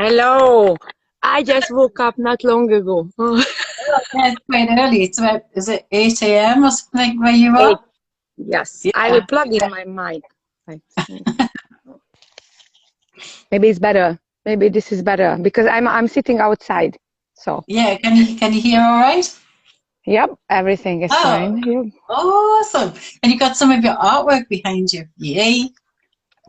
Hello. I just woke up not long ago. Oh, Yeah, it's quite early. It's about, is it 8 a.m. or something where you eight. are? Yes, I will Yeah. plug in my mic. Like, maybe it's better. Maybe this is better because I'm sitting outside. So, Yeah. Can you hear all right? yep, everything is Oh, fine. Yep. awesome. And you got some of your artwork behind you. Yay.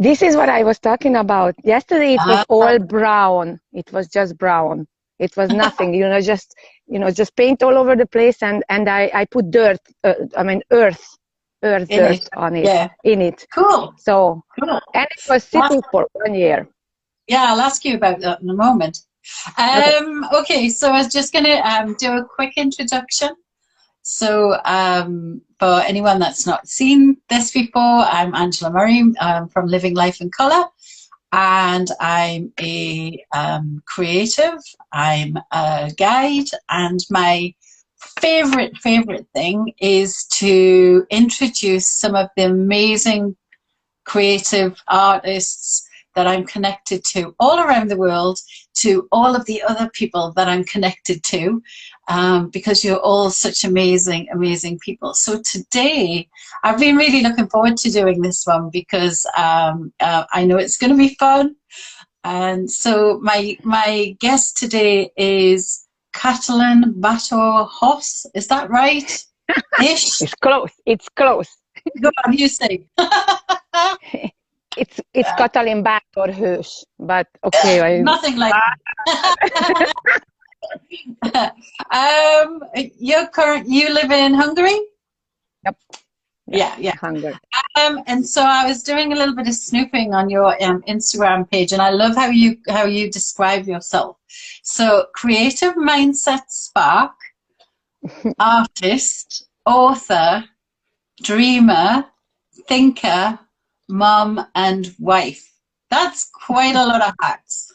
This is what I was talking about. Yesterday it was Ah, all brown. It was just brown. It was nothing, just paint all over the place and I put dirt, earth in dirt it. on it, Yeah. in it. Cool. So, Cool. and it was Well, sitting for 1 year. yeah, I'll ask you about that in a moment. Okay. Okay, so I was just going to do a quick introduction. So, for anyone that's not seen this before, I'm Angela Murray from Living Life in Colour, and I'm a creative, I'm a guide, and my favorite thing is to introduce some of the amazing creative artists that I'm connected to all around the world, to all of the other people that I'm connected to, because you're all such amazing people. So today, I've been really looking forward to doing this one because I know it's going to be fun. And so my guest today is Katalin Bator Hos. Is that right? Ish. It's close. It's close. Go on, you say. It's Katalin Bator Hos, but okay. Nothing like you live in Hungary? Yep. Yeah. Hungary. And so I was doing a little bit of snooping on your Instagram page, and I love how you describe yourself. So, creative mindset spark, artist, author, dreamer, thinker, mom, and wife. That's quite a lot of hats.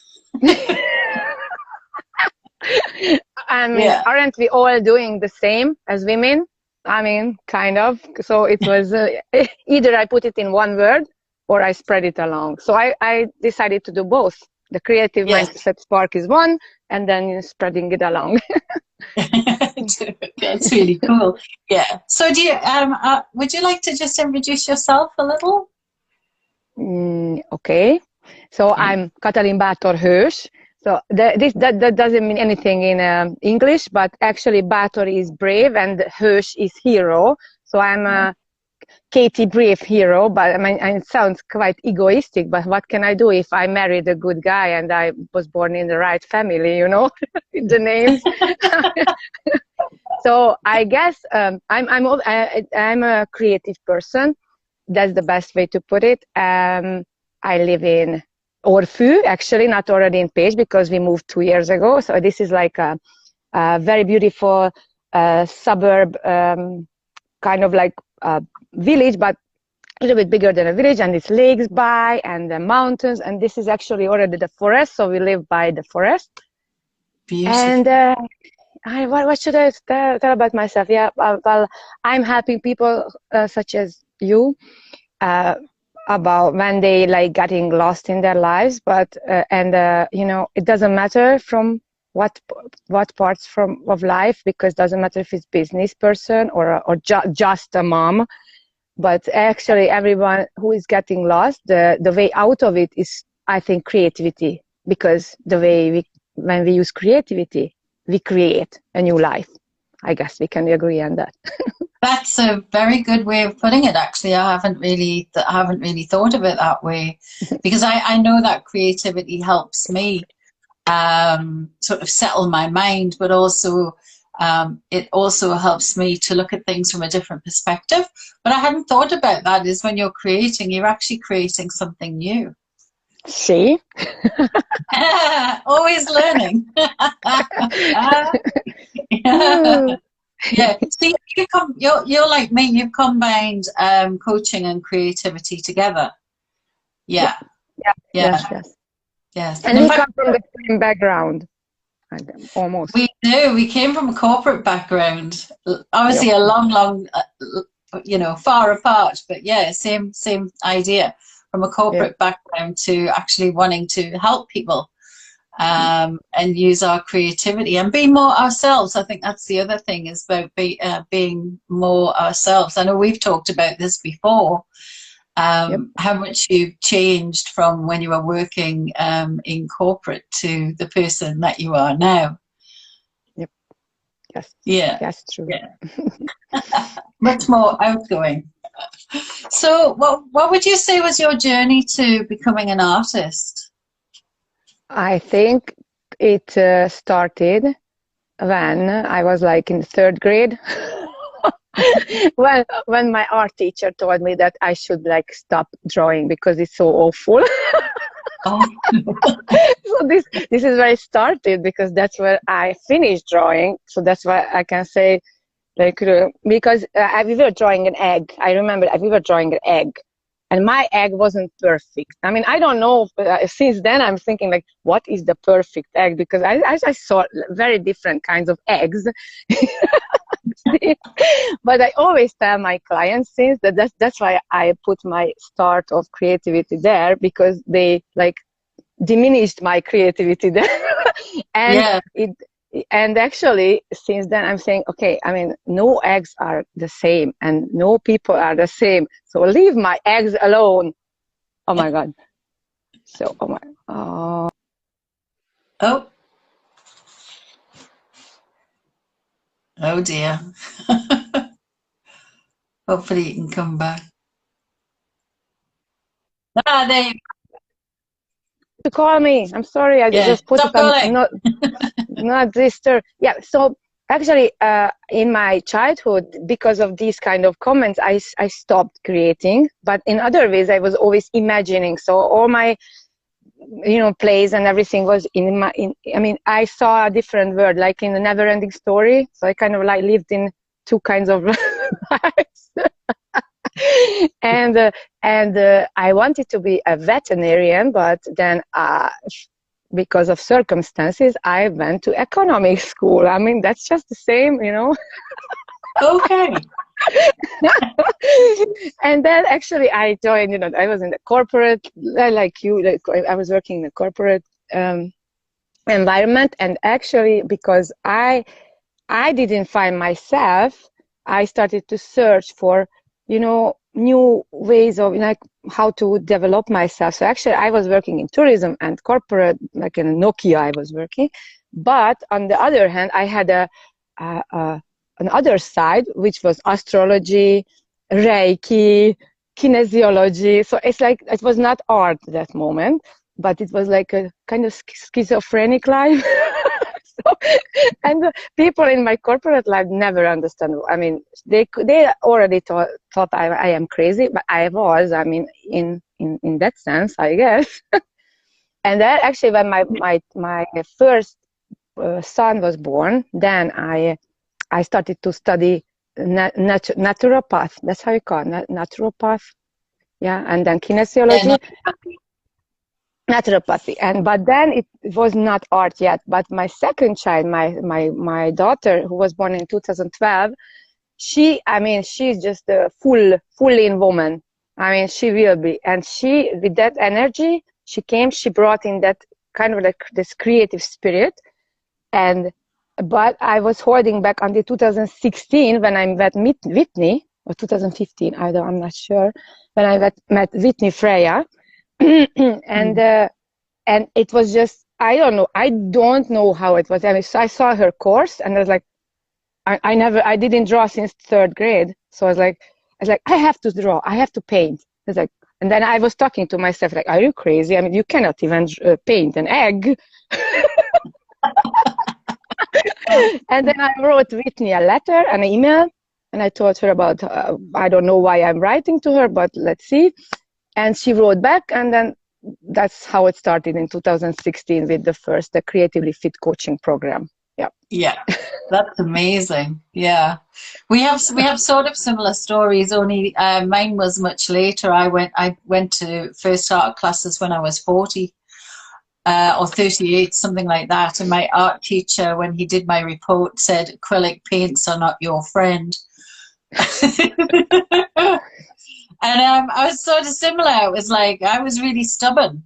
I mean, Yeah. aren't we all doing the same as women? I mean, kind of. So it was either I put it in one word or I spread it along. So I decided to do both. The creative Yes. mindset spark is one, and then spreading it along. That's really cool. Yeah. So do you would you like to just introduce yourself a little? Okay. So Yeah. I'm Katalin Bator Hos. So that doesn't mean anything in English, but actually Bator is brave and Hos is hero. So I'm a Katie brave hero, but I mean, and it sounds quite egoistic, but what can I do if I married a good guy and I was born in the right family, the names. So I guess I'm a creative person. That's the best way to put it. I live in Orfű, actually, not already in Pécs, because we moved 2 years ago. So this is like a very beautiful suburb, kind of like a village, but a little bit bigger than a village, and it's lakes by and the mountains. And this is actually already the forest, so we live by the forest. Beautiful. And what should I tell about myself? Yeah, well, I'm helping people such as you. About when they like getting lost in their lives, but it doesn't matter from what parts of life, because it doesn't matter if it's business person or just a mom, but actually everyone who is getting lost, the way out of it is, I think, creativity, because when we use creativity, we create a new life. I guess we can agree on that. That's a very good way of putting it, actually. I haven't really thought of it that way, because I know that creativity helps me sort of settle my mind, but also it also helps me to look at things from a different perspective. But I hadn't thought about that, is when you're creating, you're actually creating something new. See? Always learning. Yeah. See, you're like me. You've combined coaching and creativity together. Yeah. Yeah. Yes. Yes. And in we fact, come from the same background, almost. we do. We came from a corporate background. Obviously, Yep. a long, far apart. But yeah, same idea. From a corporate background to actually wanting to help people. and use our creativity and be more ourselves. I think that's the other thing, is about being more ourselves. I know we've talked about this before, Yep. how much you've changed from when you were working in corporate to the person that you are now. Yep. Yes. Yeah. Yes, true. Yeah. Much more outgoing. So what would you say was your journey to becoming an artist? I think it started when I was like in third grade. when my art teacher told me that I should like stop drawing because it's so awful. Oh. So this is where it started, because that's where I finished drawing. So that's why I can say, like, because we were drawing an egg. I remember we were drawing an egg, and my egg wasn't perfect. I mean, I don't know. Since then, I'm thinking like, what is the perfect egg? Because I saw very different kinds of eggs. But I always tell my clients since that's why I put my start of creativity there, because they like diminished my creativity there. and Yeah. and actually since then I'm saying, okay, I mean, no eggs are the same and no people are the same, so leave my eggs alone. Oh my god. So Oh. Oh dear. Hopefully you can come back. Ah, there you to call me, I'm sorry, I Yeah. just put it Stop on calling. not disturb. Yeah, so actually in my childhood, because of these kind of comments, I stopped creating, but in other ways I was always imagining. So all my plays and everything was I mean, I saw a different world, like in the never ending story. So I kind of like lived in two kinds of lives. And I wanted to be a veterinarian, but then because of circumstances I went to economic school. I mean, that's just the same. Okay. And then actually I joined, I was in the corporate, like you, like I was working in the corporate environment. And actually, because I didn't find myself, I started to search for, new ways of like how to develop myself. So actually I was working in tourism and corporate, like in Nokia I was working. But on the other hand, I had an other side, which was astrology, Reiki, kinesiology. So it's like, it was not art at that moment, but it was like a kind of schizophrenic life. So, and the people in my corporate life never understand. I mean, they already thought I am crazy, but I was. I mean, in that sense, I guess. And then actually, when my first son was born, then I started to study naturopath. That's how you call it, naturopath. Yeah, and then Yeah, kinesiology. Naturopathy. But then it was not art yet. But my second child, my daughter, who was born in 2012, she's just a full in woman. I mean, she will be. And she, with that energy, she brought in that kind of like this creative spirit. But I was holding back until 2016 when I met Whitney, or 2015, I'm not sure, when I met Whitney Freya. And it was just, I don't know how it was. I mean, so I saw her course and I was like, I didn't draw since third grade. So I was like, I have to draw, I have to paint. It's like, and then I was talking to myself like, are you crazy? I mean, you cannot even paint an egg. And then I wrote Whitney a letter, an email, and I told her about, I don't know why I'm writing to her, but let's see. And she wrote back, and then that's how it started in 2016 with the Creatively Fit coaching program. Yeah. Yeah, that's amazing. Yeah, we have sort of similar stories. Only mine was much later. I went to first art classes when I was 40 or 38, something like that. And my art teacher, when he did my report, said acrylic paints are not your friend. And I was sort of similar. It was like I was really stubborn.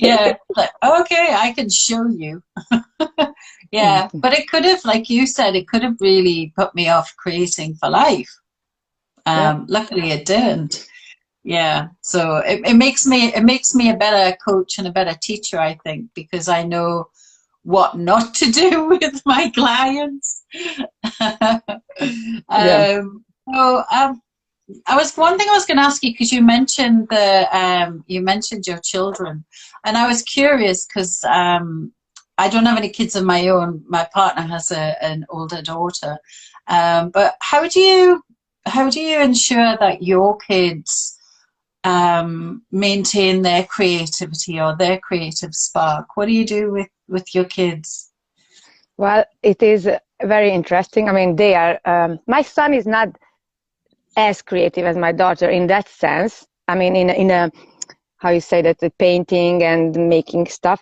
Yeah, like, okay, I can show you. Yeah, but it could have, like you said, it could have really put me off creating for life. Yeah. Luckily it didn't. Yeah, so it makes me a better coach and a better teacher, I think, because I know what not to do with my clients. Yeah. So one thing I was going to ask you, because you mentioned your children, and I was curious because I don't have any kids of my own. My partner has an older daughter, but how do you ensure that your kids maintain their creativity or their creative spark? What do you do with your kids? Well, it is very interesting. I mean, they are, my son is not as creative as my daughter in that sense. I mean, in a how you say that, the painting and making stuff,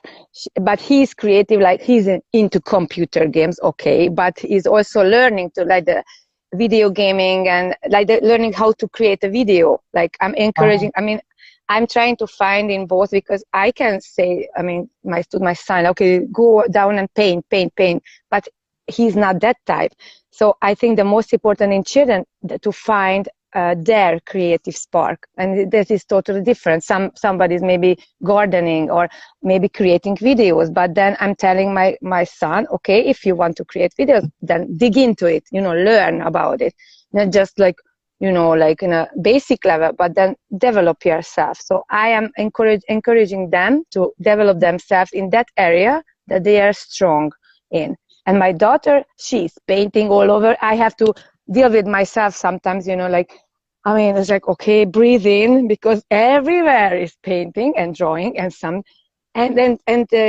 but he's creative, like he's into computer games, okay, but he's also learning to like the video gaming and like learning how to create a video. Like I'm encouraging, I mean, I'm trying to find in both, because I can say, I mean, my son, okay, go down and paint, but he's not that type. So I think the most important in children to find their creative spark, and this is totally different. Somebody's maybe gardening or maybe creating videos, but then I'm telling my son, okay, if you want to create videos, then dig into it, learn about it, not just like like in a basic level, but then develop yourself. So I am encouraging them to develop themselves in that area that they are strong in. And my daughter, she's painting all over. I have to deal with myself sometimes, like, I mean, it's like, okay, breathe in, because everywhere is painting and drawing and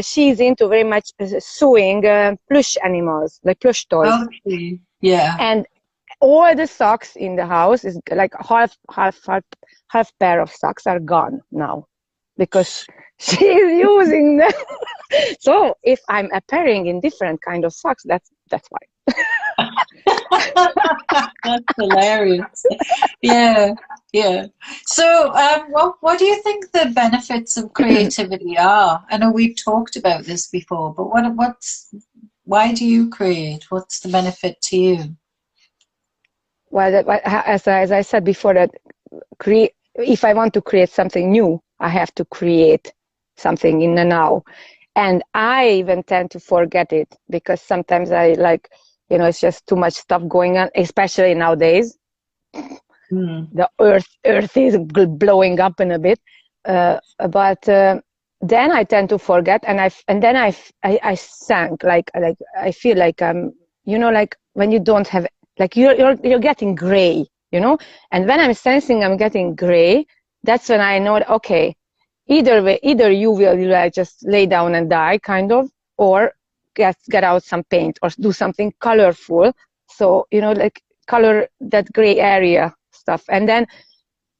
she's into very much sewing plush animals, like plush toys. Okay. Yeah. And all the socks in the house is like half pair of socks are gone now, because she's using them. So if I'm appearing in different kind of socks, that's why. That's hilarious. Yeah, yeah. So, what do you think the benefits of creativity are? I know we've talked about this before, but why do you create? What's the benefit to you? Well, as I said before, that if I want to create something new, I have to create something in the now. And I even tend to forget it, because sometimes I like, it's just too much stuff going on, especially nowadays. The earth is blowing up in a bit. But then I tend to forget, and then I sank, like I feel like I'm, like when you don't have, like you're getting gray, and when I'm sensing I'm getting gray, that's when I know that, okay, either way, either you will like just lay down and die, kind of, or get out some paint or do something colorful. So like color that gray area stuff, and then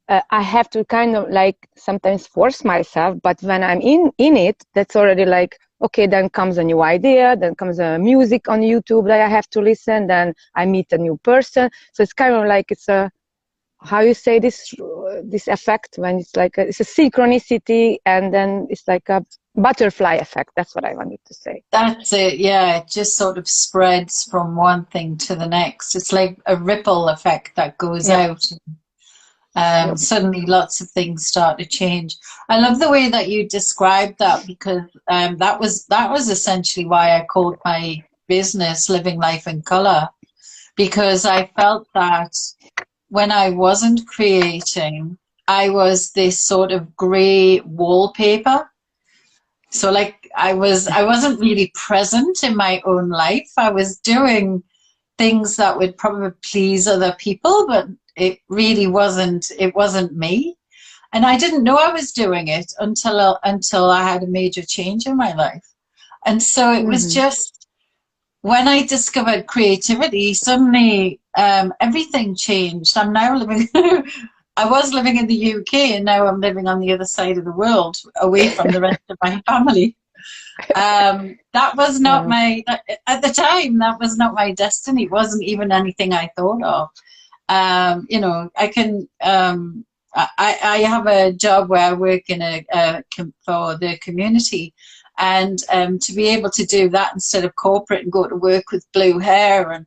I have to kind of like sometimes force myself, but when I'm in it, that's already like, okay, then comes a new idea, then comes a music on YouTube that I have to listen, then I meet a new person. So it's kind of like, it's a, how you say this effect, when it's like it's a synchronicity, and then it's like a butterfly effect. That's what I wanted to say. That's it. Yeah, it just sort of spreads from one thing to the next. It's like a ripple effect that goes Yeah. out. Yep. Suddenly lots of things start to change. I love the way that you described that, because that was essentially why I called my business Living Life in Color, because I felt that when I wasn't creating, I was this sort of gray wallpaper. So like I wasn't really present in my own life. I was doing things that would probably please other people, but it really wasn't me. And I didn't know I was doing it until I had a major change in my life. And so it was just when I discovered creativity, suddenly everything changed. I'm now living I was living in the UK, and now I'm living on the other side of the world, away from the rest of my family. That was not at the time, that was not my destiny. It wasn't even anything I thought of. I can I have a job where I work in for the community, and to be able to do that instead of corporate and go to work with blue hair, and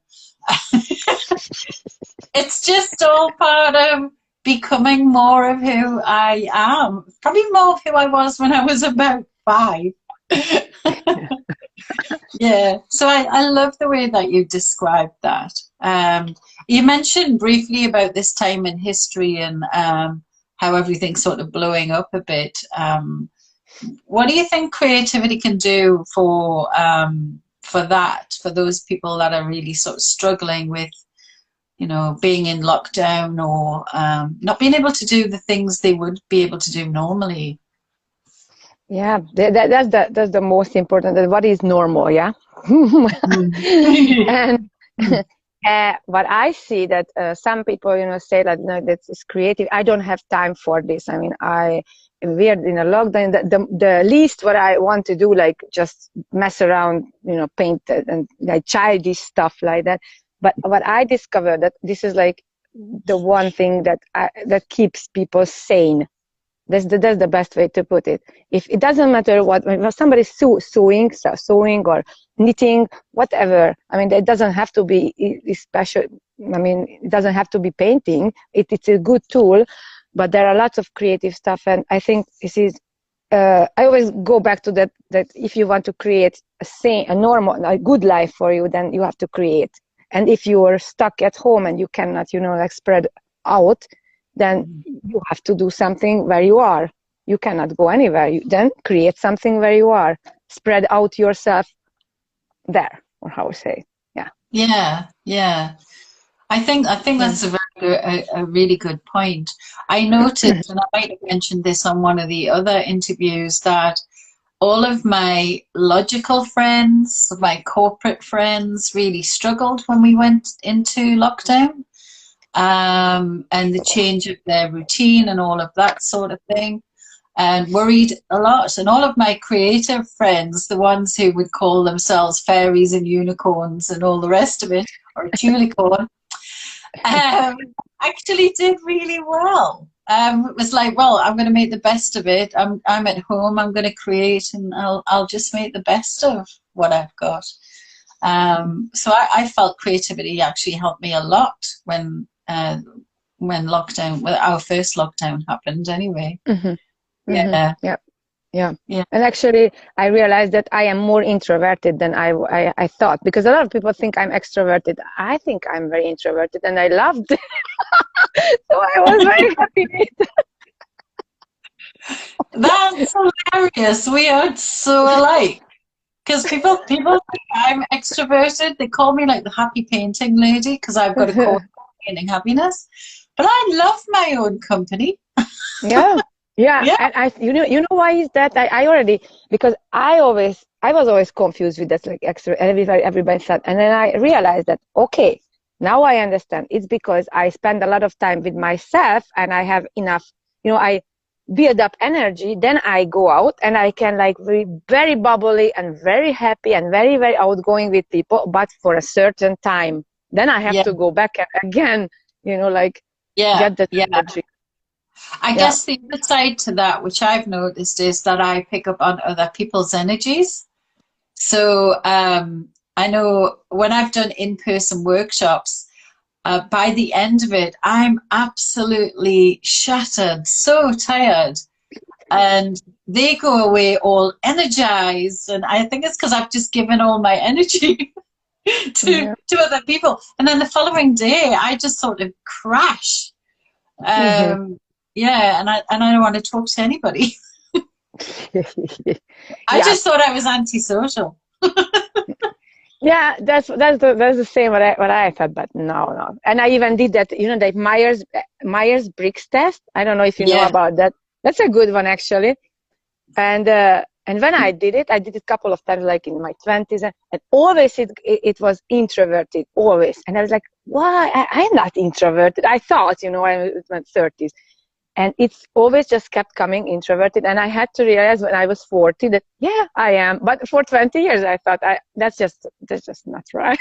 it's just all part of becoming more of who I am. Probably more of who I was when I was about 5. Yeah, so I love the way that you described that. You mentioned briefly about this time in history and how everything's sort of blowing up a bit. What do you think creativity can do for that, for those people that are really sort of struggling with, being in lockdown or not being able to do the things they would be able to do normally? Yeah, that's the most important. What is normal, yeah? And what I see that some people, say that no, that's creative. I don't have time for this. I mean, we're in a lockdown. The least what I want to do, like just mess around, paint and like childish stuff like that. But what I discovered that this is like the one thing that keeps people sane. That's the best way to put it. If it doesn't matter what somebody's sewing or knitting, whatever. I mean, it doesn't have to be special. I mean, it doesn't have to be painting. It's a good tool, but there are lots of creative stuff, and I think this is. I always go back to that if you want to create a normal, a good life for you, then you have to create. And if you are stuck at home and you cannot, like spread out, then you have to do something where you are. You cannot go anywhere. You then create something where you are. Spread out yourself there, or how to say, yeah. Yeah. I think that's a really good point. I noticed, and I might have mentioned this on one of the other interviews, that all of my logical friends, my corporate friends, really struggled when we went into lockdown. And the change of their routine and all of that sort of thing, and worried a lot. And all of my creative friends, the ones who would call themselves fairies and unicorns and all the rest of it, or a tulicorn, actually did really well. It was like, well, I'm going to make the best of it. I'm at home. I'm going to create, and I'll just make the best of what I've got. So I felt creativity actually helped me a lot when our first lockdown happened. Anyway, Yeah. And actually, I realized that I am more introverted than I thought, because a lot of people think I'm extroverted. I think I'm very introverted, and I loved it. So I was very happy with it. That's hilarious. We are so alike. Because people think I'm extroverted. They call me like the happy painting lady because I've got a course on painting happiness. But I love my own company. Yeah. And you know why is that? Because I was always confused with that, like everybody said, and then I realized that okay, now I understand. It's because I spend a lot of time with myself, and I have enough. I build up energy, then I go out and I can like be very bubbly and very happy and very, very outgoing with people, but for a certain time. Then I have to go back again, get that energy. I guess the other side to that, which I've noticed, is that I pick up on other people's energies. So I know when I've done in-person workshops, by the end of it, I'm absolutely shattered, so tired. And they go away all energized. And I think it's because I've just given all my energy to other people. And then the following day, I just sort of crash. And I don't want to talk to anybody. I just thought I was antisocial. Yeah, that's the same what I thought, but no. And I even did that, that Myers-Briggs test. I don't know if you know about that. That's a good one actually. And when I did it a couple of times, like in my 20s, and always it was introverted, always. And I was like, why? I'm not introverted. I thought, I'm in my 30s. And it's always just kept coming introverted. And I had to realize when I was 40 that, yeah, I am. But for 20 years, I thought that's just not right.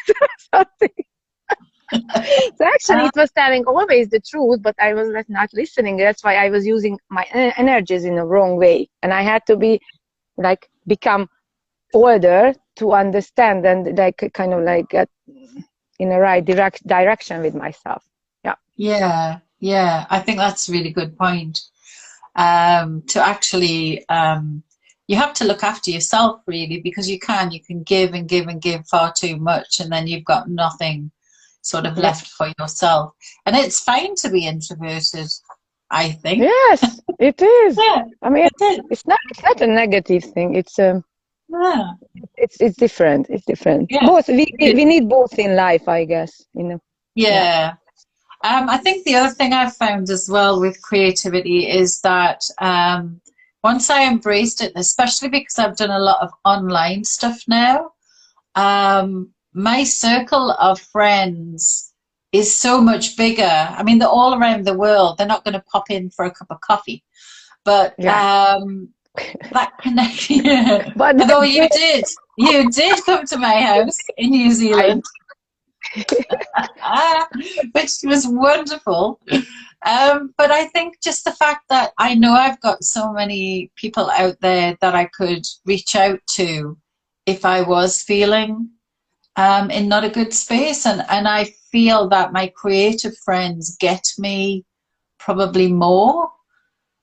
So actually, it was telling always the truth, but I was not listening. That's why I was using my energies in the wrong way, and I had to be like become older to understand and like kind of like get in the right direction with myself. Yeah. Yeah, yeah. I think that's a really good point. To actually, you have to look after yourself really, because you can give and give and give far too much, and then you've got nothing sort of Yeah. left for yourself. And it's fine to be introverted, I think. Yes, it is. Yeah, I mean, it is. it's not a negative thing. Yeah, It's different. It's different. yeah, Both we need both in life, I guess. Yeah. yeah. I think the other thing I've found as well with creativity is that once I embraced it, especially because I've done a lot of online stuff now, my circle of friends is so much bigger. I mean, they're all around the world. They're not going to pop in for a cup of coffee, but Yeah. that connection. But Although you did come to my house in New I Zealand, which was wonderful. But I think just the fact that I know I've got so many people out there that I could reach out to if I was feeling in not a good space. And I feel that my creative friends get me probably more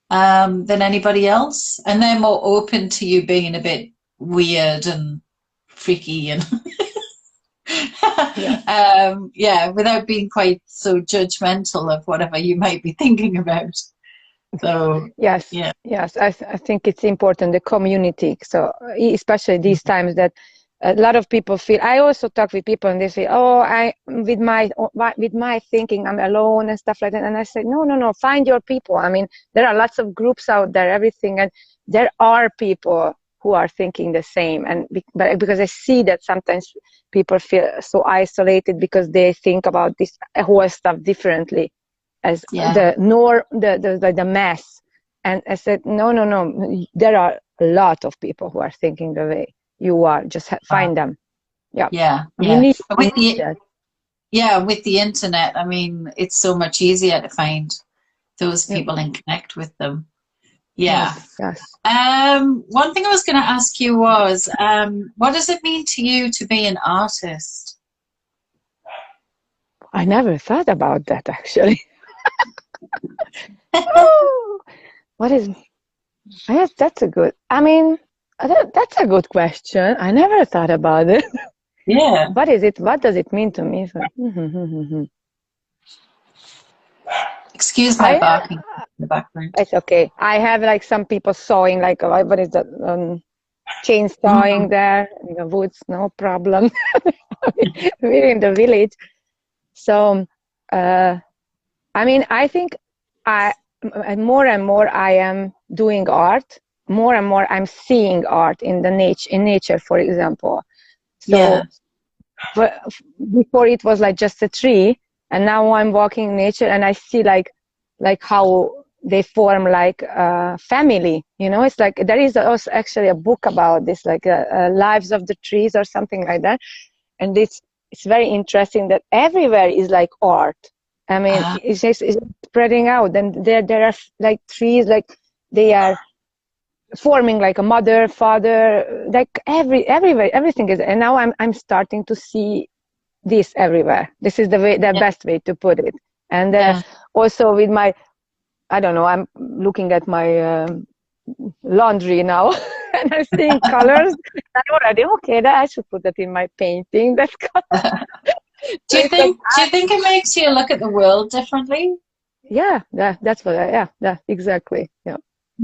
than anybody else. And they're more open to you being a bit weird and freaky and yeah, without being quite so judgmental of whatever you might be thinking about. So yes, yeah, yes. I think it's important the community. So especially these times that a lot of people feel. I also talk with people and they say, "Oh, I with my thinking, I'm alone and stuff like that." And I say, "No, no, no. Find your people. I mean, there are lots of groups out there, everything, and there are people who are thinking the same. And but because I see that sometimes people feel so isolated because they think about this whole stuff differently as yeah, the mass. And I said, no, no, no. There are a lot of people who are thinking the way you are. Just find them. Yeah, yeah, we yeah. need And we with need the that. with the internet, I mean, it's so much easier to find those Yep. people and connect with them. Yeah. Yes, yes. One thing I was going to ask you was, what does it mean to you to be an artist? I never thought about that actually. Oh, what is? Yes, that's a good. I mean, that's a good question. I never thought about it. Yeah. What is it? What does it mean to me? Excuse my I barking in the background. It's okay. I have like some people sawing like what is that Mm, chainsawing there in the woods, no problem. We're in the village, so uh, I mean, I think I more and more I am doing art. More and more I'm seeing art in nature, for example. yeah. So but before it was like just a tree, and now I'm walking in nature and I see like how they form like a family. It's like there is also actually a book about this, like lives of the trees or something like that. And it's very interesting that everywhere is like art. I mean, Uh, it's spreading out, and there are like trees, like they are forming like a mother, father, like everywhere, everything is. And now I'm starting to see this everywhere. This is the yeah. best way to put it. And Yeah. also with my, I don't know, I'm looking at my laundry now, and I'm seeing colors. I'm already okay. That I should put that in my painting. That's so it's like Do you think it makes you look at the world differently? yeah, that's what yeah, exactly. Yeah,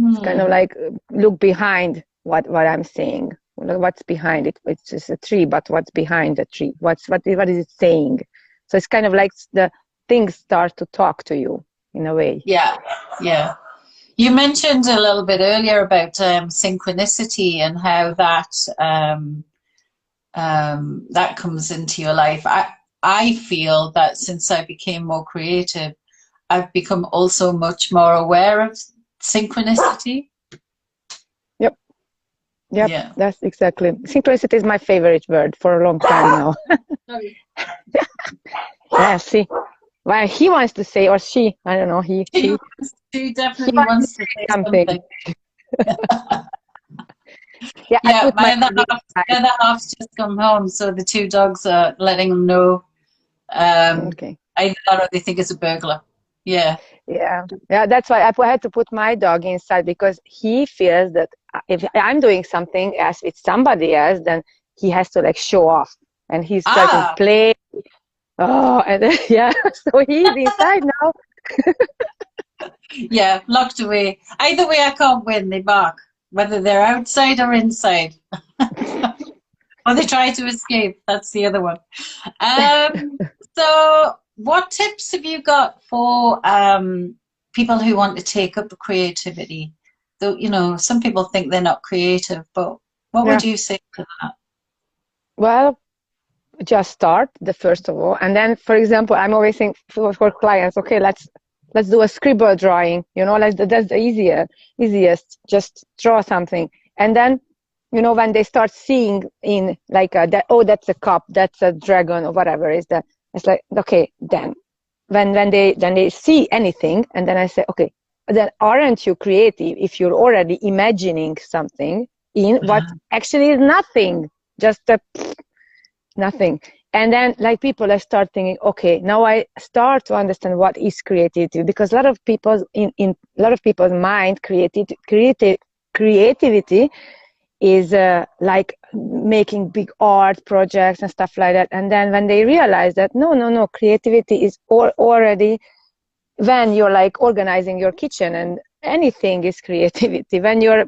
it's kind of Hmm. like look behind what I'm seeing. What's behind it? It's just a tree, but what's behind the tree? What is it saying? So it's kind of like the things start to talk to you in a way. Yeah. Yeah. You mentioned a little bit earlier about synchronicity and how that comes into your life. I feel that since I became more creative, I've become also much more aware of synchronicity. Yep, yep, Yeah. that's exactly. Synchronicity is my favorite word for a long time now. Sorry. Yeah, see. Well, he wants to say, or she, I don't know, She he definitely wants to wants to say say something. something. Yeah, I Yeah, put my dog my inside. other half's just come home, so the two dogs are letting them know. Okay. Either that or they think it's a burglar. Yeah. Yeah. Yeah, that's why I had to put my dog inside because he feels that if I'm doing something else with somebody else, then he has to like show off. And he's starting to Ah, play. Oh, and then, yeah, so he's inside now. yeah, locked away. Either way, I can't win. They bark, whether they're outside or inside, or they try to escape. That's the other one. Um, so, what tips have you got for people who want to take up creativity? Though, you know, some people think they're not creative, but what Yeah. would you say to that? Well, just start the first of all, and then, for example, I'm always saying for clients, okay, let's do a scribble drawing. You know, like that's the easiest. Just draw something, and then, you know, when they start seeing in like that, oh, that's a cup, that's a dragon, or whatever is that. It's like, okay, then when they see anything, and then I say, okay, then aren't you creative if you're already imagining something in what actually is nothing, just a nothing. And then like people I start thinking, okay, now I start to understand what is creativity, because a lot of people in a lot of people's mind creativity is like making big art projects and stuff like that. And then when they realize that no, creativity is already when you're like organizing your kitchen, and anything is creativity. When you're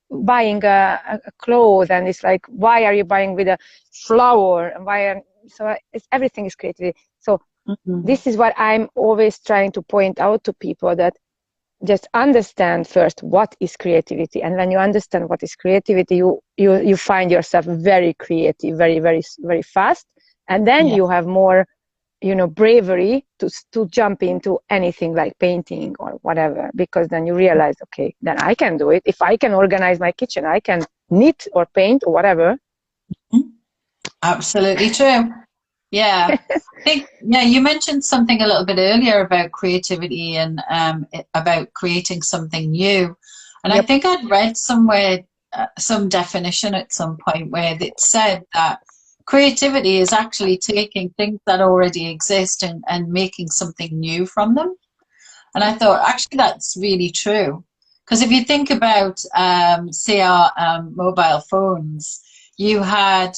buying a clothes, and it's like, why are you buying with a flower, and everything is creativity. So Mhm. this is what I'm always trying to point out to people, that just understand first what is creativity, and when you understand what is creativity, you find yourself very creative, very very very fast, and then Yeah. you have more, you know, bravery to jump into anything like painting or whatever, because then you realize, okay, then I can do it. If I can organize my kitchen, I can knit or paint or whatever. Absolutely true. Yeah. I think, yeah, you mentioned something a little bit earlier about creativity and about creating something new. And I Yep. think I'd read somewhere some definition at some point where it said that creativity is actually taking things that already exist and making something new from them. And I thought, actually, that's really true. Because if you think about, say, our mobile phones, you had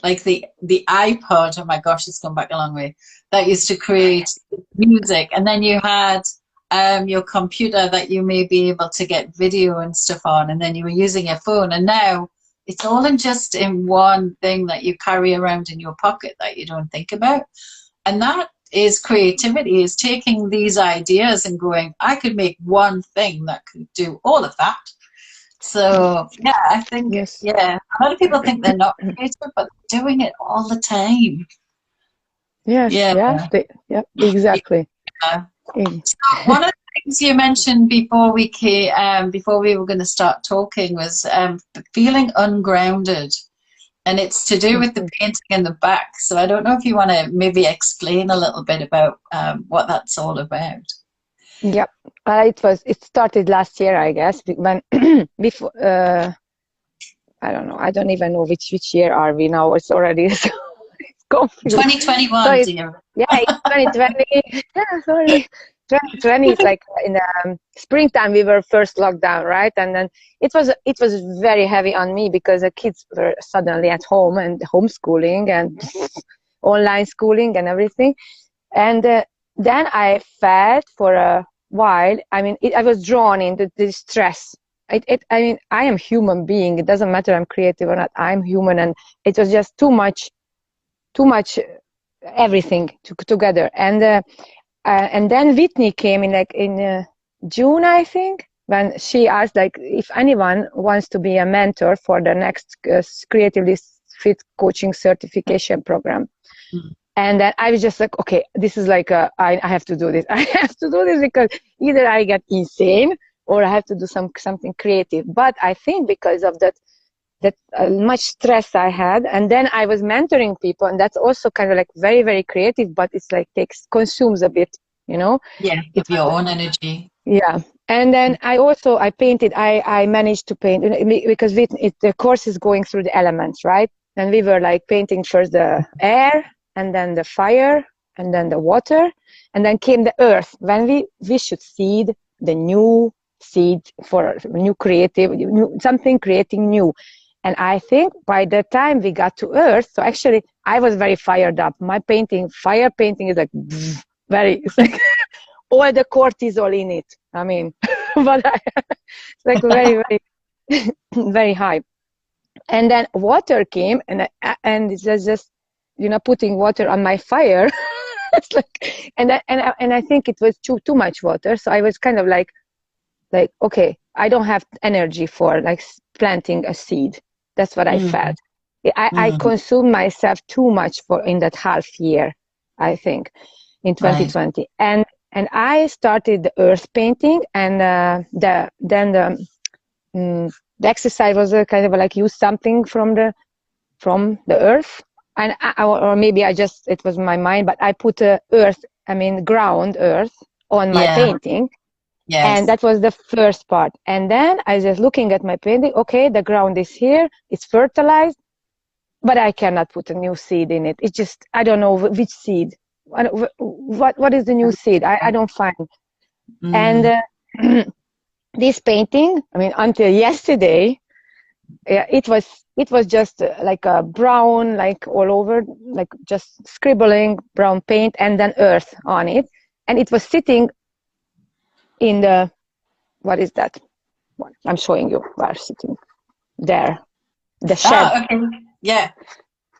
like the iPod. Oh my gosh, it's gone back a long way. That used to create music, and then you had your computer that you may be able to get video and stuff on, and then you were using your phone, and now it's all in just in one thing that you carry around in your pocket that you don't think about. And that is creativity, is taking these ideas and going, I could make one thing that could do all of that. So yeah, I think, Yes. yeah, a lot of people think they're not creative, but they're doing it all the time. Yes. Yeah. Yeah. Yep. Exactly. Yeah. So one of the things you mentioned before we were going to start talking was feeling ungrounded. And it's to do with the Mhm. painting in the back. So I don't know if you want to maybe explain a little bit about what that's all about. Yep. It started last year, I guess, when before. I don't know. I don't even know which year are we now. It's already so it's confused. So 2021, it's, dear. yeah, it's 2020. Yeah, sorry. 2020 is like in the springtime we were first locked down, right? And then it was very heavy on me because the kids were suddenly at home and homeschooling and online schooling and everything. And then I felt for a while, I mean, I was drawn into this stress. I mean, I am human being. It doesn't matter I'm creative or not. I'm human, and it was just too much, everything together. And then Whitney came in like in June, I think, when she asked like if anyone wants to be a mentor for the next Creatively Fit coaching certification program. And then I was just like, okay, this is like I have to do this. I have to do this because either I get insane or I have to do something creative. But I think because of that that much stress I had. And then I was mentoring people, and that's also kind of like very, very creative, but it's like consumes a bit, you know. Yeah, of your own energy. Yeah. And then I painted, I managed to paint, because the course is going through the elements, right? And we were like painting first the air, and then the fire, and then the water, and then came the earth, when we should seed the new seed for new creative, something creating new. And I think by the time we got to earth, so actually I was very fired up. My fire painting is like very, it's like all the cortisol in it. I mean, but it's like very, very, very high. And then water came, and it's just, putting water on my fire. It's like, and I think it was too much water. So I was kind of like, okay, I don't have energy for like planting a seed. That's what I felt. I consumed myself too much in that half year, I think, in 2020. Right. And I started the earth painting, and the exercise was kind of like use something from the earth, and or maybe it was my mind, but I put ground earth on my painting. Yes. And that was the first part. And then I was looking at my painting. Okay, the ground is here, it's fertilized, but I cannot put a new seed in it. It's just, I don't know which seed. What is the new seed? I don't find. And this painting, I mean, until yesterday, it was just like a brown, like all over, like just scribbling brown paint and then earth on it. And it was sitting in the, what is that? I'm showing you where sitting there, the shed. Oh, okay. Yeah.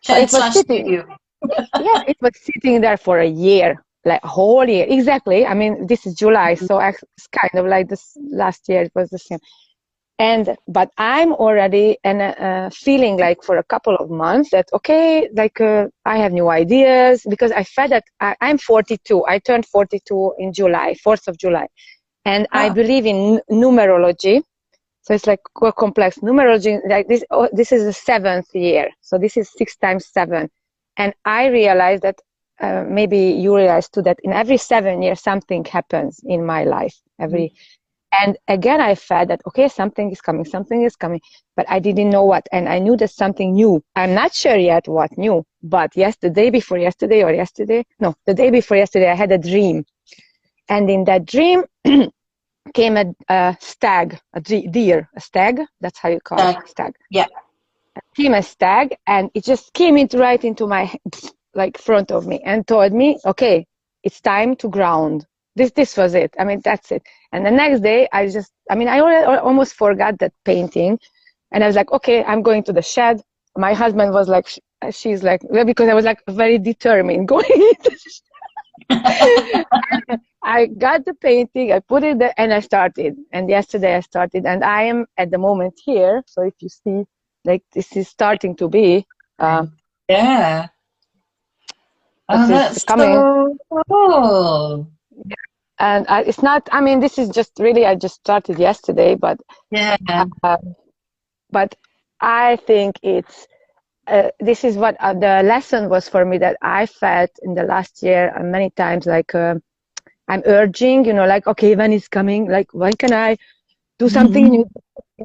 So it was sitting. Yeah, it was sitting there for a year, like a whole year. Exactly. I mean, this is July, so it's kind of like this last year. It was the same. But I'm already feeling like for a couple of months that, okay, like I have new ideas, because I felt that I'm 42. I turned 42 in July, 4th of July. And I believe in numerology. So it's like complex numerology. Like this is the 7th year. So this is 6 times 7. And I realized that maybe you realize too, that in every 7 years, something happens in my life. And again, I felt that, okay, something is coming, but I didn't know what. And I knew there's something new. I'm not sure yet what new, but the day before yesterday, the day before yesterday, I had a dream. And in that dream came a stag, a deer, a stag. That's how you call it, stag. Yeah. Came a stag, and it just came right into my like front of me and told me, okay, it's time to ground. This was it. I mean, that's it. And the next day, I almost forgot that painting, and I was like, okay, I'm going to the shed. My husband was like, she's like, well, because I was like very determined going into the shed. I got the painting, I put it there, and I started. And yesterday I started, and I am at the moment here. So if you see, like, this is starting to be. Yeah. Oh, that's so cool. And it's not, I mean, this is just really, I just started yesterday, but but I think it's, this is what the lesson was for me, that I felt in the last year many times, like I'm urging, like, okay, when it's coming, like, when can I do something new?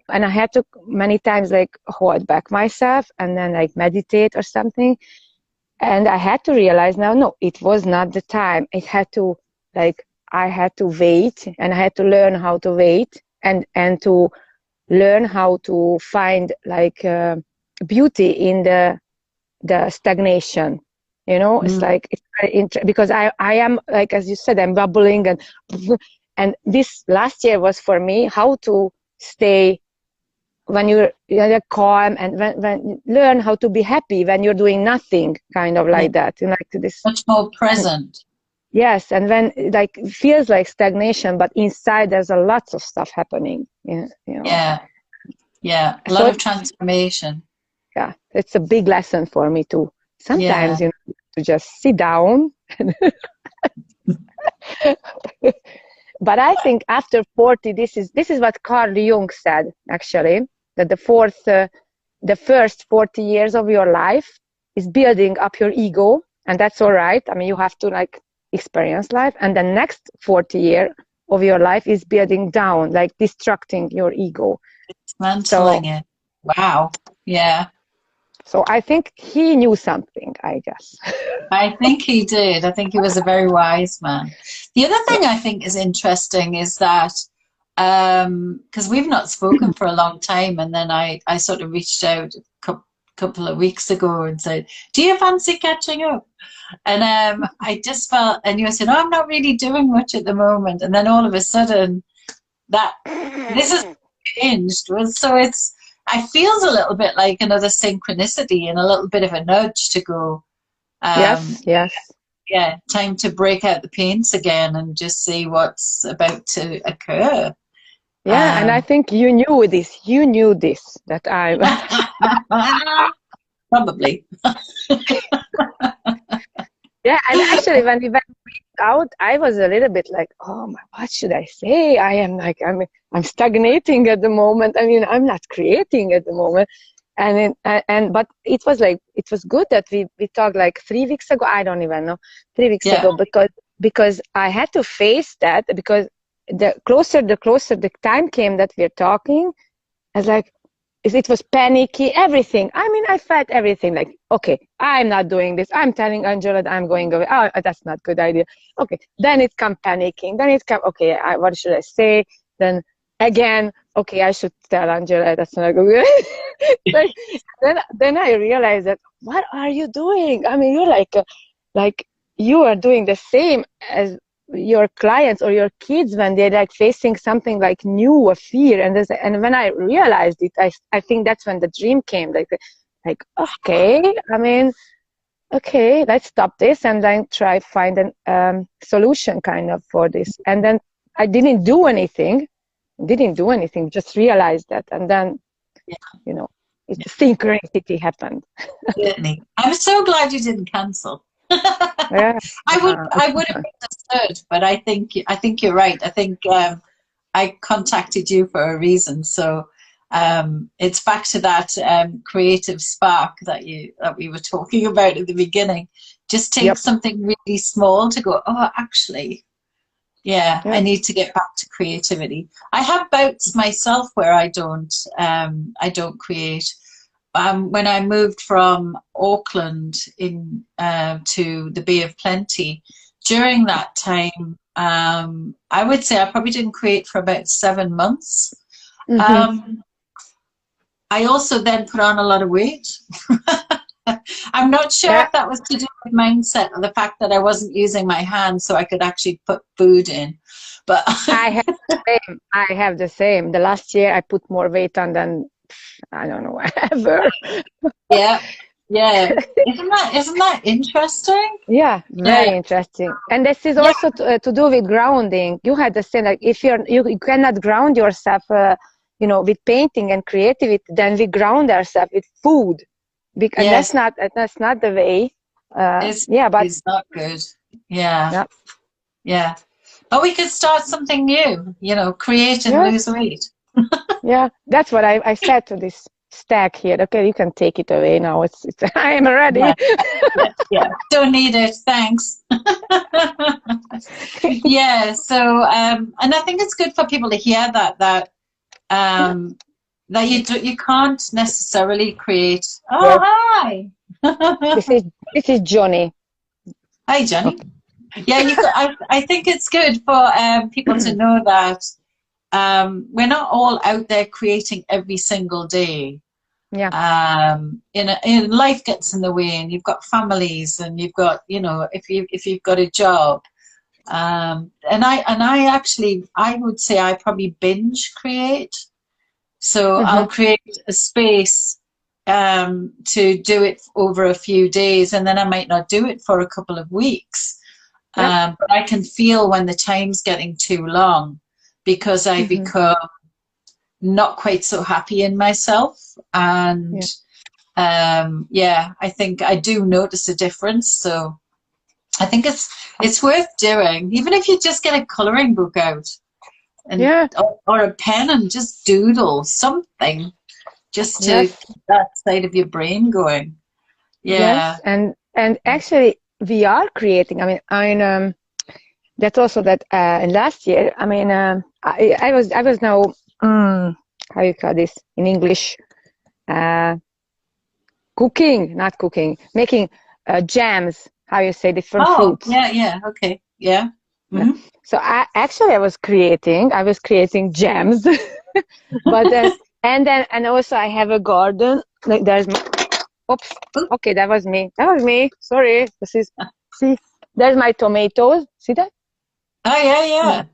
And I had to many times like hold back myself and then like meditate or something. And I had to realize now, no, it was not the time. It had to, like, I had to wait, and I had to learn how to wait and to learn how to find like beauty in the stagnation. It's like, it's very because I am, like, as you said, I'm bubbling, and this last year was for me how to stay when you're calm, and when learn how to be happy when you're doing nothing, kind of like that, like this much more present. Yes, and when like it feels like stagnation, but inside there's a lot of stuff happening. Yeah, a lot of transformation. Yeah, it's a big lesson for me too. Sometimes to just sit down. But I think after 40, this is what Carl Jung said, actually, that the fourth the first 40 years of your life is building up your ego, and that's all right. I mean, you have to like experience life, and the next 40 year of your life is building down, like destructing your ego. Dismantling it. Wow. Yeah. So I think he knew something, I guess. I think he did. I think he was a very wise man. The other thing I think is interesting is that because we've not spoken for a long time, and then I sort of reached out a couple of weeks ago and said, do you fancy catching up? And I just felt, and you said, oh, I'm not really doing much at the moment. And then all of a sudden, this has changed. So I feels a little bit like another synchronicity and a little bit of a nudge to go, yes. Yeah, time to break out the paints again and just see what's about to occur. Yeah, and I think you knew this. You knew this, that I'm... Probably. Yeah, and actually when we went out, I was a little bit like, oh my, what should I say? I am like, I'm stagnating at the moment. I mean, I'm not creating at the moment. But it was like, it was good that we talked like 3 weeks ago. I don't even know, 3 weeks ago, because I had to face that, because the closer the time came that we're talking, I was like, it was panicky, everything. I mean, I felt everything like, okay, I'm not doing this. I'm telling Angela that I'm going away. Oh, that's not a good idea. Okay, then it come panicking. Then it come, okay, what should I say? Then again, okay, I should tell Angela that's not good. Like, then I realized that, what are you doing? I mean, you're like you are doing the same as your clients or your kids when they're like facing something like new or fear. And when I realized it, I think that's when the dream came, like okay, I mean, okay, let's stop this and then try find a solution kind of for this. And then I didn't do anything, just realized that. And then, you know, it's synchronicity happened. I'm so glad you didn't cancel. Yeah. I would have understood, but I think you're right. I think I contacted you for a reason. So it's back to that creative spark that we were talking about at the beginning. Just take something really small to go, oh, actually, I need to get back to creativity. I have bouts myself where I don't create. When I moved from Auckland to the Bay of Plenty, during that time, I would say I probably didn't create for about 7 months. Mm-hmm. I also then put on a lot of weight. I'm not sure if that was to do with mindset or the fact that I wasn't using my hands so I could actually put food in. But I have the same. The last year I put more weight on than, I don't know, ever. Yeah. Isn't that interesting? Yeah, very interesting. And this is also to do with grounding. You had the same, like if you cannot ground yourself, with painting and creativity, then we ground ourselves with food. Because that's not the way. It's not good. Yeah. But we could start something new, create and lose weight. Yeah, that's what I said to this stack here. Okay, you can take it away now. It's I am ready. Yeah. Don't need it, thanks. So and I think it's good for people to hear that you can't necessarily create. Oh, hi. This is Johnny. Hi, Johnny. Yeah, I think it's good for people to know that we're not all out there creating every single day. Yeah. In life gets in the way, and you've got families, and you've got, if you've got a job, and I would say I probably binge create. So I'll create a space to do it over a few days, and then I might not do it for a couple of weeks. But I can feel when the time's getting too long, because I become not quite so happy in myself. And I think I do notice a difference. So I think it's worth doing, even if you just get a coloring book out and or a pen and just doodle something. just to Yes, keep that side of your brain going. Yeah. yes, and actually we are creating. That's also that last year. I was now how you call this in English? Uh, Cooking, not cooking, making jams. How you say different Oh, fruits. yeah, yeah. Okay. Yeah. Yeah. Hmm. So I was creating jams, but then and also I have a garden. Like there's oops. Okay, that was me. That was me. Sorry. This is see. There's my tomatoes. See that? Oh, yeah, Yeah.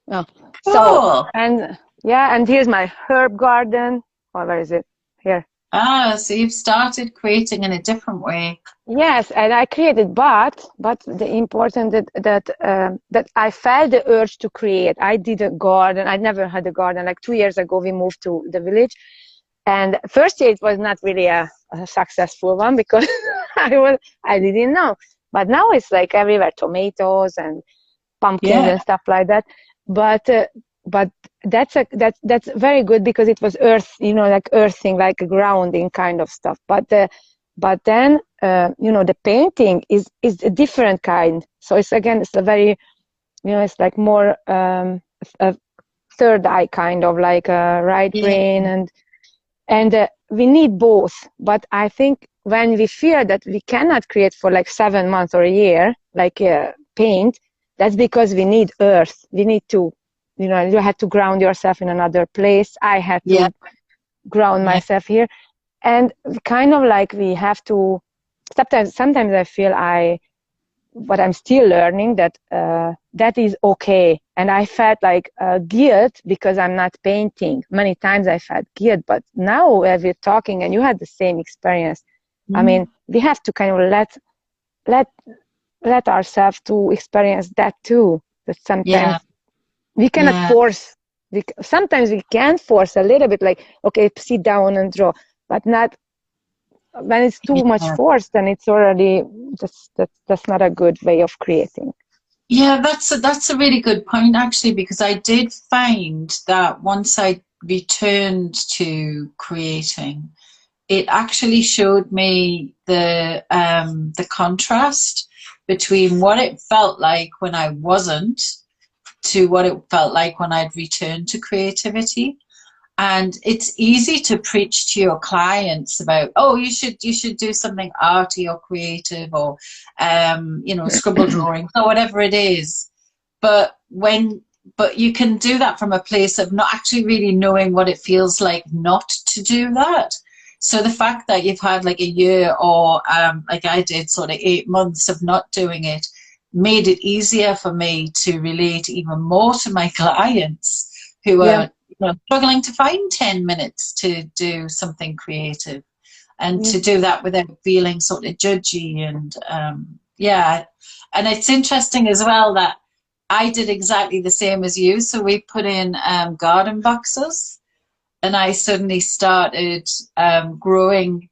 yeah. Oh. So Cool. and yeah, and here's my herb garden. Oh, where is it? Here. Ah, so you've started creating in a different way. Yes, and I created, but the important that I felt the urge to create. I did a garden. I never had a garden. Like 2 years ago, we moved to the village, and first year it was not really a successful one because I didn't know. But now it's like everywhere tomatoes and pumpkins Yeah. and stuff like that. But that's very good because it was earth, like earthing, like grounding kind of stuff. But then the painting is a different kind. So it's a very it's like more a third eye kind of like a right Yeah. brain and we need both. But I think when we feel that we cannot create for like 7 months or a year, like paint, that's because we need earth. We need to, you had to ground yourself in another place. I had Yeah. to ground Yeah. myself here. And kind of like we have to, sometimes I feel but I'm still learning that that is okay. And I felt like guilt because I'm not painting. Many times I felt guilt, but now as we're talking, and you had the same experience. Mm. We have to kind of let let ourselves to experience that too. That sometimes Yeah. we cannot Yeah. force. Sometimes we can force a little bit, like okay, sit down and draw, but not when it's too much Yeah. force. Then it's already that's not a good way of creating. Yeah, that's a really good point actually, because I did find that once I returned to creating, it actually showed me the contrast between what it felt like when I wasn't to what it felt like when I'd returned to creativity. And it's easy to preach to your clients about, oh, you should do something arty or creative or scribble drawing or whatever it is. But but you can do that from a place of not actually really knowing what it feels like not to do that. So the fact that you've had like a year or like I did, sort of 8 months of not doing it, made it easier for me to relate even more to my clients who Yeah. are struggling to find 10 minutes to do something creative and Yeah. to do that without feeling sort of judgy. And yeah, and it's interesting as well that I did exactly the same as you. So we put in garden boxes, and I suddenly started growing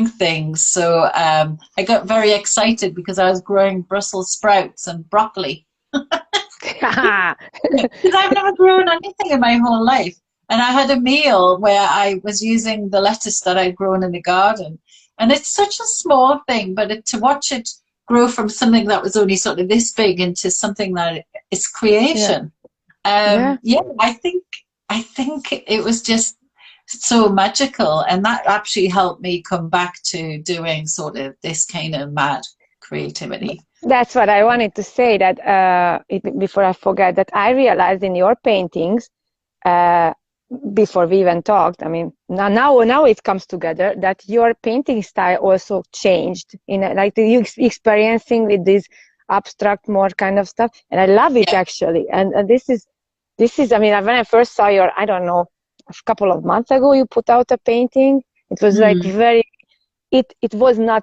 things. So I got very excited because I was growing Brussels sprouts and broccoli because I've never grown anything in my whole life. And I had a meal where I was using the lettuce that I'd grown in the garden. And it's such a small thing, but to watch it grow from something that was only sort of this big into something that is Yeah. creation. Yeah. Yeah, I think it was just so magical, and that actually helped me come back to doing sort of this kind of mad creativity. That's what I wanted to say. That before I forget, that I realized in your paintings, uh, before we even talked. I mean, now it comes together that your painting style also changed in like you experiencing with this abstract more kind of stuff, and I love it Yeah. actually. And this is. I mean, when I first saw your, I don't know, a couple of months ago, you put out a painting. It was like Hmm. very. It was not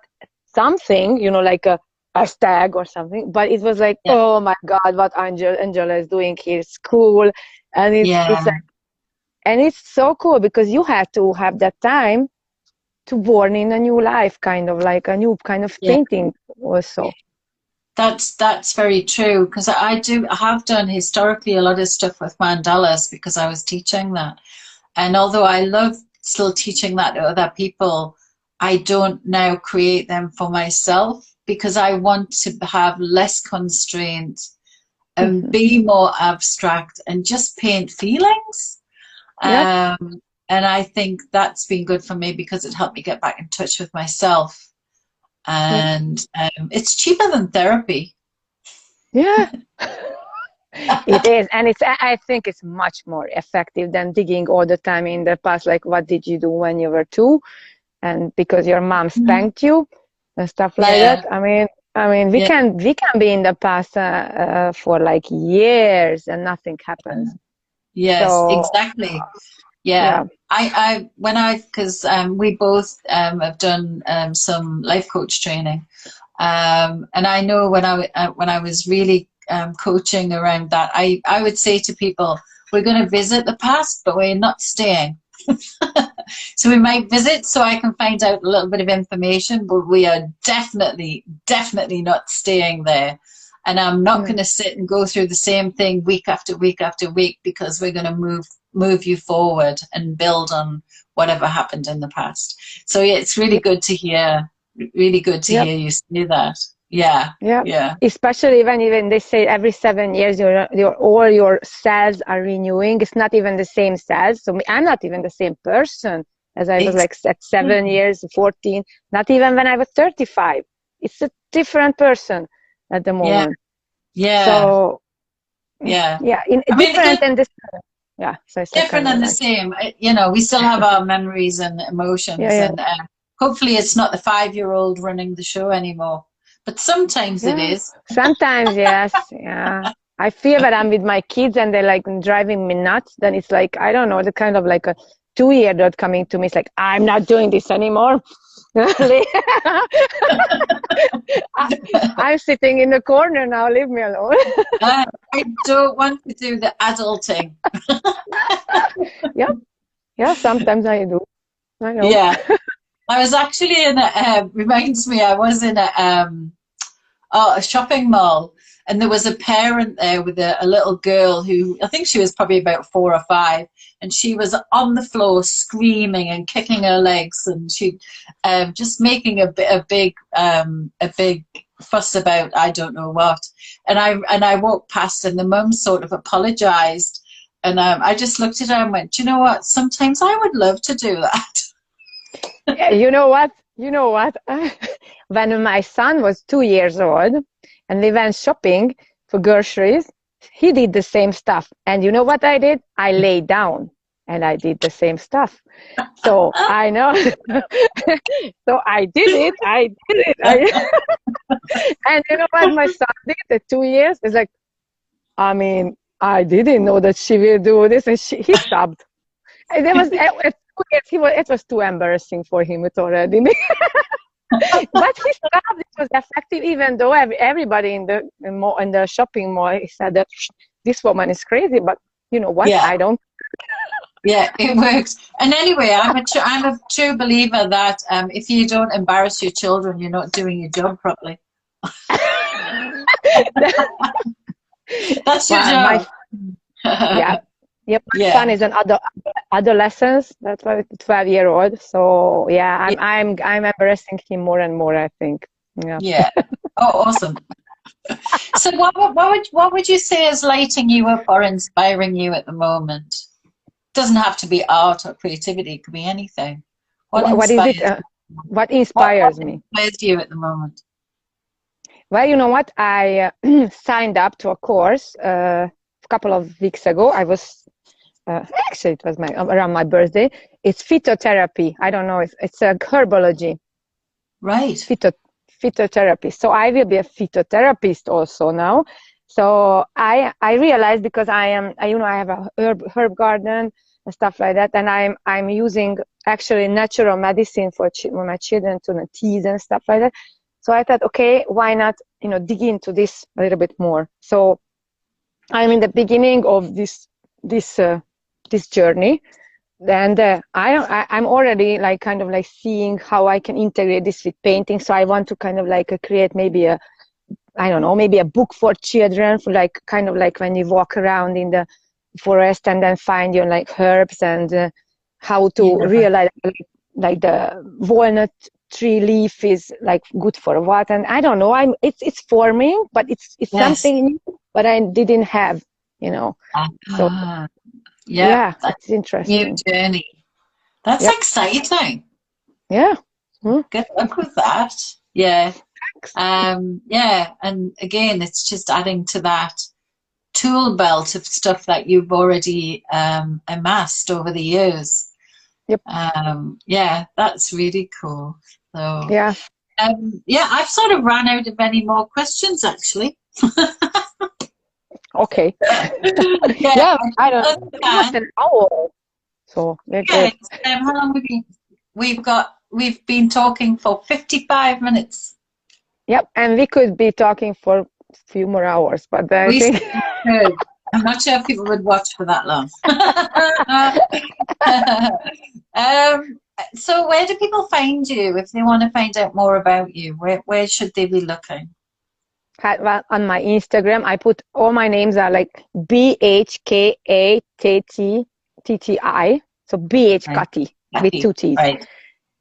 something, like a stag or something, but it was like, Yeah. oh my God, what Angela is doing here is cool. And it's Yeah. like, and it's so cool because you had to have that time to born in a new life, kind of like a new kind of Yeah. painting also. That's very true, because I have done historically a lot of stuff with mandalas because I was teaching that. And although I love still teaching that to other people, I don't now create them for myself because I want to have less constraint and be more abstract and just paint feelings. Yep. And I think that's been good for me because it helped me get back in touch with myself. And it's cheaper than therapy. Yeah. It is, and I think it's much more effective than digging all the time in the past, like what did you do when you were 2, and because your mom spanked you and stuff like that. I mean, we can be in the past for like years and nothing happens. Yes, So, exactly. Yeah. Because we both have done some life coach training, and I know when I was really coaching around that, I would say to people, we're going to visit the past, but we're not staying. So we might visit so I can find out a little bit of information, but we are definitely not staying there. And I'm not going to sit and go through the same thing week after week after week, because we're going to move you forward and build on whatever happened in the past. So yeah, it's really good to hear. Really good to hear you say that. Yeah. Especially when even they say every 7 years all your cells are renewing. It's not even the same cells. So I'm not even the same person as I was like at 7 years, 14. Not even when I was 35. It's a different person at the moment. Yeah. So different and this. Yeah. So different and the same. You know, we still have our memories and emotions, and hopefully it's not the 5-year-old running the show anymore. But sometimes it is. Sometimes, yes. Yeah. I feel that I'm with my kids and they're like driving me nuts. Then it's like, I don't know, the kind of like a 2-year-old coming to me. It's like, I'm not doing this anymore. I'm sitting in the corner now. Leave me alone. I don't want to do the adulting. Yeah. Sometimes I do. I know. Yeah. I was actually in reminds me, I was in a shopping mall, and there was a parent there with a little girl who, I think she was probably about 4 or 5, and she was on the floor screaming and kicking her legs, and she just making a big fuss about I don't know what. And I walked past, and the mum sort of apologized, and I just looked at her and went, you know what? Sometimes I would love to do that. Yeah, you know what? When my son was 2 years old and we went shopping for groceries, he did the same stuff. And you know what I did? I lay down and I did the same stuff. So I know. So I did it. And you know what my son did at 2 years? It's like, I mean, I didn't know that she will do this. And he stopped. And it was too embarrassing for him already. But he stopped. It was effective, even though everybody in the shopping mall said that this woman is crazy. But you know what? Yeah. I don't. Yeah, it works. And anyway, I'm a true believer that if you don't embarrass your children, you're not doing your job properly. That's your job. My son is an adolescent. That's why 12-year-old. So I'm embarrassing him more and more, I think. Yeah. Oh, awesome. So what would you say is lighting you up or inspiring you at the moment? It doesn't have to be art or creativity. It could be anything. What is it? What inspires me? What inspires you at the moment? Well, you know what? I signed up to a course a couple of weeks ago. I was actually it was around my birthday. It's phytotherapy. I don't know. It's a herbology. Right. Phytotherapy. So I will be a phytotherapist also now. So I realized, because I have a herb garden and stuff like that, and I'm using actually natural medicine for my children, to teas and stuff like that. So I thought, okay, why not dig into this a little bit more? So I'm in the beginning of this journey, and I'm already kind of seeing how I can integrate this with painting. So I want to kind of create maybe maybe a book for children, for kind of when you walk around in the forest and then find your herbs and how to realize like the walnut tree leaf is like good for what, and I don't know. It's forming, but it's something new, but I didn't have, So yeah, that's it's interesting. new journey. That's exciting. Yeah. Good luck with that. Yeah. Thanks. Yeah, and again, it's just adding to that tool belt of stuff that you've already amassed over the years. Yep. Yeah, that's really cool. So Yeah. yeah, I've sort of run out of any more questions actually. Okay. Yeah, I don't know. Almost an hour. So we're yeah. good. How long we've been talking for 55 minutes. Yep, and we could be talking for a few more hours, but I We think could. I'm not sure if people would watch for that long. So where do people find you if they want to find out more about you? Where should they be looking? on my Instagram, I put all my names are like BHKATTTI. So BH Right. Kati with two T's. Right.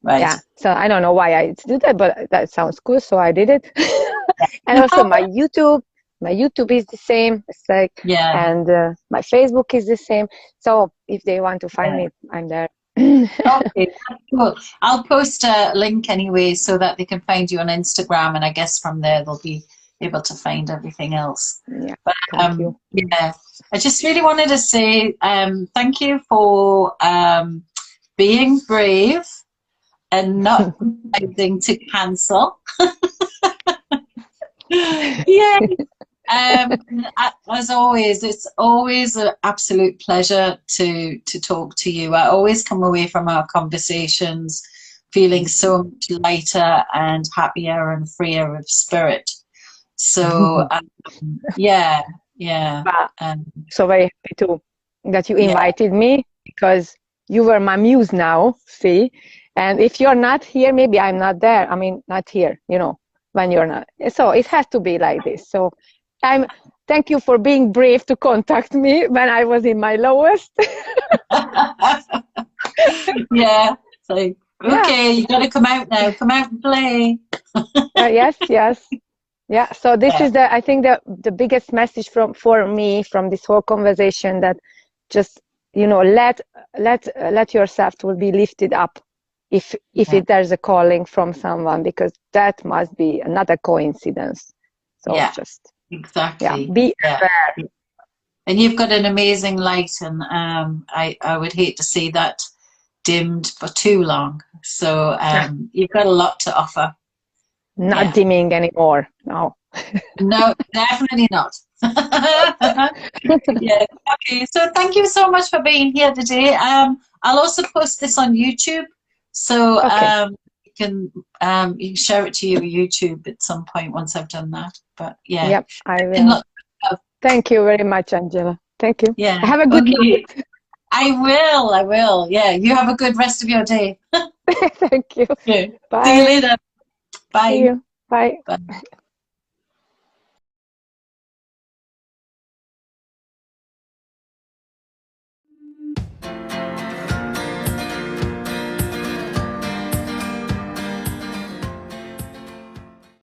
Yeah. So I don't know why I did that, but that sounds cool. So I did it. And also my YouTube is the same. It's like, and my Facebook is the same. So if they want to find me, I'm there. Okay, cool. I'll post a link anyway so that they can find you on Instagram, and I guess from there they'll be able to find everything else. Yeah, but thank you. Yeah, I just really wanted to say thank you for being brave and not deciding to cancel. Yeah. As always, it's always an absolute pleasure to talk to you. I always come away from our conversations feeling so much lighter and happier and freer of spirit. So yeah. So very happy too that you invited me, because you were my muse now, see? And if you're not here, maybe I'm not there. I mean, not here, when you're not. So it has to be like this. So thank you for being brave to contact me when I was in my lowest. Yeah. So, okay, you got to come out now. Come out and play. Yes. Yeah. So this is I think the biggest message for me from this whole conversation, that just, let yourself to be lifted up if there's a calling from someone, because that must be another coincidence. So just exactly. Be aware. And you've got an amazing light, and I would hate to see that dimmed for too long. So you've got a lot to offer. Not dimming anymore. No. No, definitely not. Yeah. Okay. So thank you so much for being here today. I'll also post this on YouTube, so you can share it to your YouTube at some point once I've done that. But yeah. Yep, I will. Thank you very much, Angela. Thank you. Yeah. Have a good night. I will. Yeah. You have a good rest of your day. Thank you. Okay. Bye. See you later. Bye. See you. Bye. Bye.